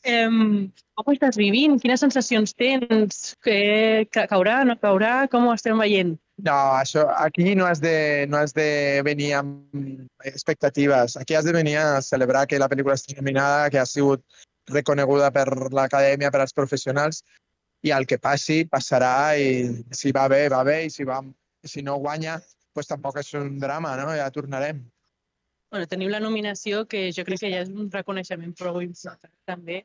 Com ho estàs vivint? Quines sensacions tens? Caurà, no caurà? Com ho estem veient? No, això, aquí no has de venir amb expectatives. Aquí has de venir a celebrar que la pel·lícula està nominada, que ha sigut reconeguda per l'acadèmia, per als professionals, i el que passi, passarà, i si va bé, i si no guanya, doncs tampoc és un drama, no? Ja tornarem. Bueno, teniu la nominació, que jo crec que ja és un reconeixement prou important, també.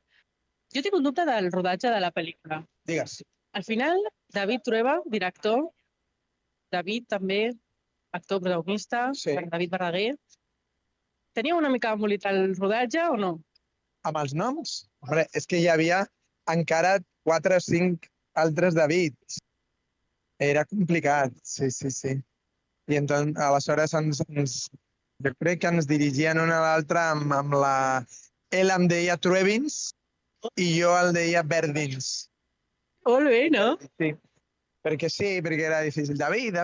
Jo tinc un dubte del rodatge de la pel·lícula. Digues. Al final, David Trueba, director, David també, actor protagonista, Sí. David Verdaguer. Tenia una mica embolicat el rodatge o no? Amb els noms? Hombre, és que hi havia encara 4 o 5 altres Davids. Era complicat, sí, sí, sí. I entonces, aleshores jo crec que ens dirigien una a l'altra amb la... Ell em deia Truebins i jo el deia Verdins. Molt bé, no? Sí, perquè era difícil. David.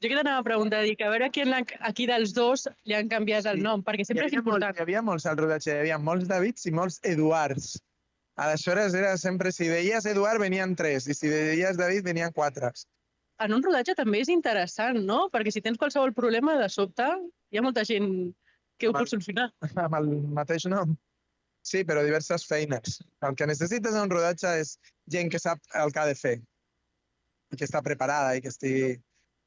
Jo que t'anava a preguntar, dic, a veure aquí dels dos li han canviat el Sí. nom, perquè sempre és important. Hi havia molts al rodatge, hi havia molts Davids i molts Eduards. Aleshores era sempre, si deies Eduard venien 3 i si deies David venien 4. En un rodatge també és interessant, no? Perquè si tens qualsevol problema, de sobte, hi ha molta gent que ho pot solucionar. Amb el mateix nom. Sí, però diverses feines. El que necessites en un rodatge és gent que sap el que ha de fer i que està preparada i que estigui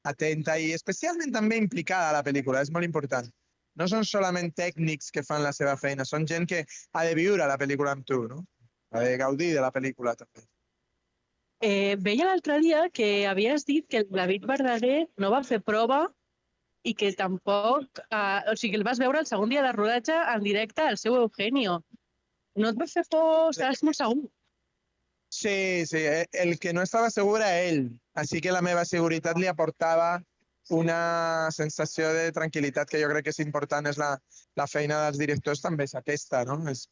atenta i especialment també implicada a la pel·lícula. És molt important. No són solament tècnics que fan la seva feina, són gent que ha de viure la pel·lícula amb tu, no? Ha de gaudir de la pel·lícula també. Veia l'altre dia que havies dit que el David Verdaguer no va fer prova i que tampoc... o sigui, el vas veure el segon dia de rodatge en directe al seu Eugenio. No et va fer por? Estàs molt segur? Sí, el que no estava segur era ell, així que la meva seguretat li aportava una sensació de tranquil·litat que jo crec que és important, és la feina dels directors també és aquesta, no? És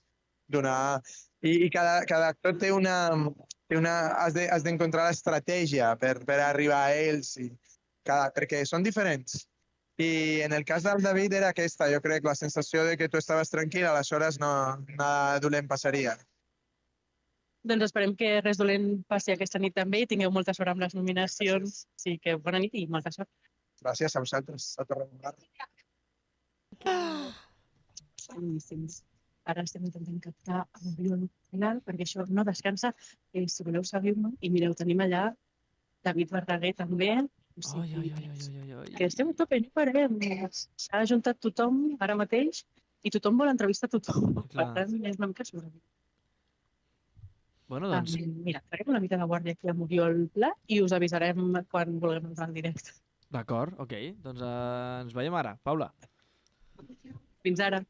donar... I cada actor té has d'encontrar l'estratègia per arribar a ells, perquè són diferents. I en el cas del David era aquesta, jo crec, la sensació de que tu estaves tranquil, aleshores no, nada dolent passaria. Doncs esperem que res dolent passi aquesta nit també i tingueu molta sort amb les nominacions. Sí, que bona nit i molta sort. Gràcies a vosaltres. A tornar. Boníssims. Ara estem intentant captar el vídeo final perquè això no descansa. Si voleu seguir-me i mireu, tenim allà David Verdaguer també. Que estem a tope, no parem. S'ha ajuntat tothom ara mateix i tothom vol entrevistar tothom. Per tant, és una mica sobreviure. Bueno, doncs... Mira, farem una mica de guàrdia aquí a Muriol Pla i us avisarem quan vulguem entrar en directe. D'acord, ok. Doncs ens veiem ara. Paula. Fins ara.